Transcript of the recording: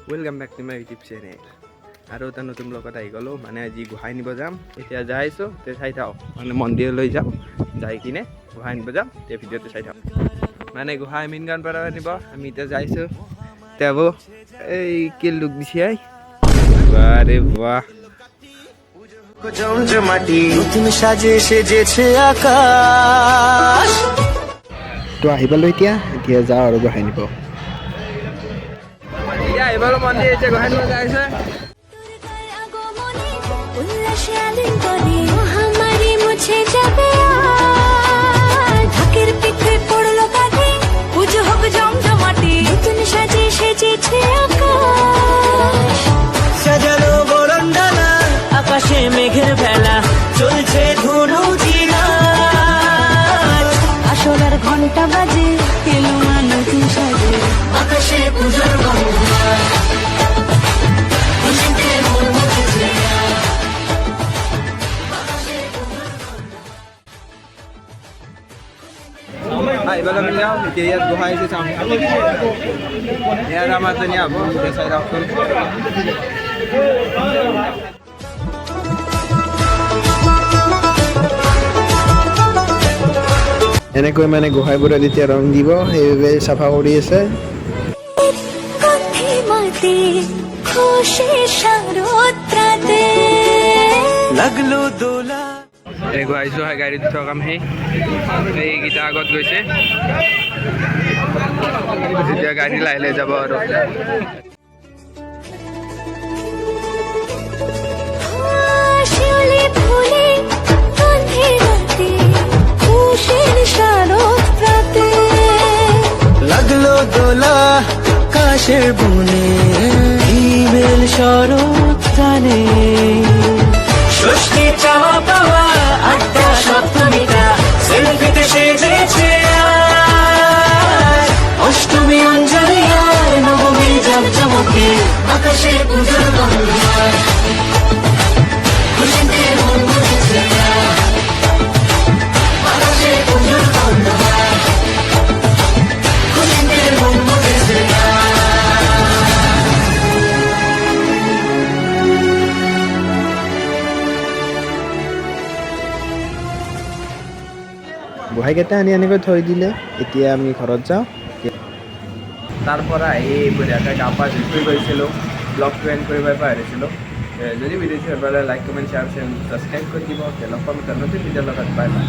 Welcome back to my YouTube channel. আৰু এটা নতুন ব্লগত আহি গ'লোঁ। মানে আজি গোহাঁই নিব যাম। এতিয়া যাই আছোঁ, তে চাই থাকক। মানে মন্দিৰলৈ যাম, যাই কিনে গোহাঁই নিব যাম, তে ভিডিঅ'টো চাই থাকক। মানে গোহাঁই মিনগান পৰা নিব, আমি এতিয়া যাইছোঁ। তেও এই কি লুক দিছে আই, বারে বাহ! জমজমাটি নতুন সাজে সেজেছে আকাশ। তো আহিবলৈ এতিয়া যাওঁ আৰু গোহাঁই নিব। এতিয়া এইবাৰো মন্দিৰ এতিয়া গোহাঁই নিব যাই আছে। সাজানো বরণডালা আকাশে মেঘের ভেলা চলছে ধুনু জিনা আসলার ঘন্টা বাজে এলো নতুন সাজে আকাশে পুজোর গন্ধ এইবাৰ আমি যাওঁ, এতিয়া ইয়াত গোহাঁই আছে চাওঁ। ইয়াত আমাৰ ধুনীয়া হ'ব, এতিয়া চাই থাকচোন। এনেকৈ মানে গোহাঁইবোৰত এতিয়া ৰং দিব, সেইবাবে চাফা কৰি আছে। লাগলো দোলা এই গোহাঁইছোঁ হয় গাড়ীত উঠোৱা কাম সেইকেইটা আগত গৈছে। এতিয়া গাড়ী লাহে লাহে যাব আৰু। লাগলো দোলা কাশের বনে ইমেল শরৎ টানে ষষ্ঠী চাওয়া পাওয়া আড্ডা সপ্তমীটা সেলফিতে সেজেছে আজ। অষ্টমী অঞ্জলি আর নবমী জমজমকে আকাশে পুজোর গন্ধ খুশিতে মন মুছেছে আকাশে পুজোর গন্ধ খুশিতে মন মুছেছে। গোহাঁইকেইটা আনি এনেকৈ থৈ দিলে, এতিয়া আমি ঘৰত যাওঁ। তাৰ পৰা আহি বঢ়িয়াকৈ গা পা ধুই গৈছিলোঁ। ব্লগটো এণ্ড কৰিব পাৰিছিলোঁ। যদি ভিডিঅ'টো ভাল লাগে লাইক কমেণ্ট শ্বেয়াৰ ছাবস্ক্ৰাইব কৰি দিব। লগ পাম নতুন ভিডিঅ'ৰ লগত। Bye bye.